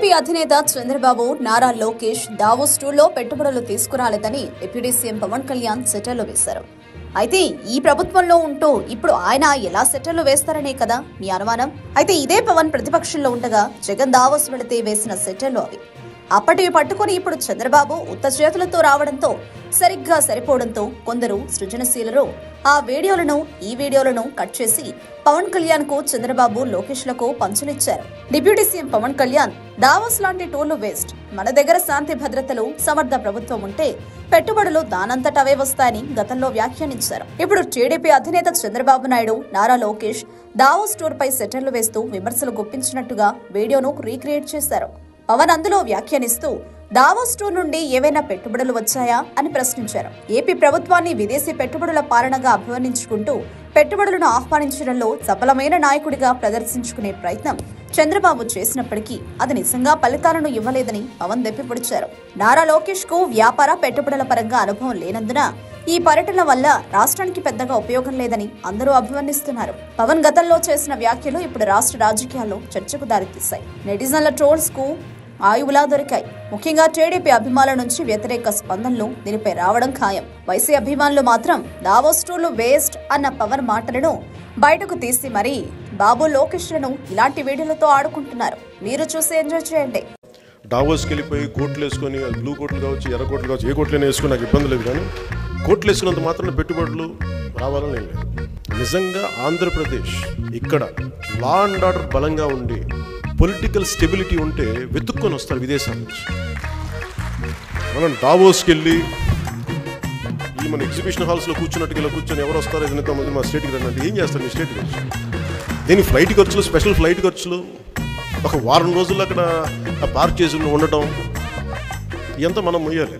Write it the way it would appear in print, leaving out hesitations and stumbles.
TDP అధినేత Chandrababu Nara Lokesh Davos టూర్లో పెట్టుబడులు తీసుకురాలేదని డిప్యూటీ సీఎం పవన్ కళ్యాణ్ సెటర్లు వేశారు. అయితే ఈ ప్రభుత్వంలో ఉంటూ ఇప్పుడు ఆయన ఎలా సెటర్లు వేస్తారనే కదా మీ అనుమానం. అయితే ఇదే పవన్ ప్రతిపక్షంలో ఉండగా జగన్ దావోస్ వెళితే వేసిన సెటర్లు అవి. అప్పటివి పట్టుకుని ఇప్పుడు చంద్రబాబు ఉత్త చేతులతో రావడంతో సరిగ్గా సరిపోవడంతో కొందరు సృజనశీలురు ఆ వీడియోలను ఈ వీడియోలను కట్ చేసి పవన్ కళ్యాణ్ కు చంద్రబాబు లోకేష్ లకు పంచులిచ్చారు. Deputy CM Pawan Kalyan Davos లాంటి టూర్లు వేస్ట్, మన దగ్గర శాంతి భద్రతలు సమర్థ ప్రభుత్వం ఉంటే పెట్టుబడులు దానంతట అవే వస్తాయని గతంలో వ్యాఖ్యానించారు. ఇప్పుడు టీడీపీ అధినేత చంద్రబాబు నాయుడు నారా లోకేష్ దావోస్ టూర్ పై సెటర్లు వేస్తూ విమర్శలు గుప్పించినట్టుగా వీడియోను రీక్రియేట్ చేశారు. పవన్ అందులో వ్యాఖ్యానిస్తూ దావోస్ టూర్ నుండి ఏవైనా పెట్టుబడులు వచ్చాయా అని ప్రశ్నించారు. ఏపీ ప్రభుత్వాన్ని విదేశీ పెట్టుబడుల పాలనగా అభివర్ణించుకుంటూ పెట్టుబడులను ఆహ్వానించడంలో సఫలమైన నాయకుడిగా ప్రదర్శించుకునే ప్రయత్నం చంద్రబాబు చేసినప్పటికీ అది నిజంగా ఫలితాలను ఇవ్వలేదని పవన్ దెప్పిపొడిచారు. నారా లోకేష్ కు వ్యాపార పెట్టుబడుల పరంగా అనుభవం లేనందున ఈ పర్యటన వల్ల రాష్ట్రానికి పెద్దగా ఉపయోగం లేదని అందరూ అభివర్ణిస్తున్నారు. పవన్ గతంలో చేసిన వ్యాఖ్యలు ఇప్పుడు రాష్ట్ర రాజకీయాల్లో చర్చకు దారితీశాయి. నెటిజన్ల ట్రోల్స్ కు ఆయువులా దొరికాయి. ముఖ్యంగా టీడీపీ అభిమానుల నుంచి వ్యతిరేక స్పందనలు దీనిపై రావడం ఖాయం. వైసీ అభిమానులు మాత్రం దావోస్ టూర్లు వేస్ట్ అన్న పవన్ మాటలను బయటకు తీసి మరీ బాబు లోకేష్లను ఇలాంటి వీడియోలతో ఆడుకుంటున్నారు. మీరు చూసి ఎంజాయ్ చేయండి. దావోస్కి వెళ్ళిపోయి కోట్లు వేసుకొని బ్లూ కోట్లు కావచ్చు, ఎర్ర కోట్లు కావచ్చు, ఏ కోట్లైనా వేసుకుని నాకు ఇబ్బంది లేదు. కానీ కోట్లు వేసుకున్నంత మాత్రం పెట్టుబడులు రావాలని నేను లేదు. నిజంగా ఆంధ్రప్రదేశ్ ఇక్కడ లా అండ్ ఆర్డర్ బలంగా ఉండి పొలిటికల్ స్టెబిలిటీ ఉంటే వెతుక్కొని వస్తారు విదేశాల నుంచి. మనం దావోస్కి వెళ్ళి ఈ మన ఎగ్జిబిషన్ హాల్స్లో కూర్చున్నట్టుగా ఇలా కూర్చొని ఎవరు వస్తారు ఎంతమంది మా స్టేట్కి రండి అంటే ఏం చేస్తారు మీ స్టేట్కి వచ్చి? దీని ఫ్లైట్ ఖర్చులు, స్పెషల్ ఫ్లైట్ ఖర్చులు, ఒక వారం రోజుల్లో అక్కడ పార్క్ చేసి ఉండటం ఇదంతా మనం మొయ్యాలి.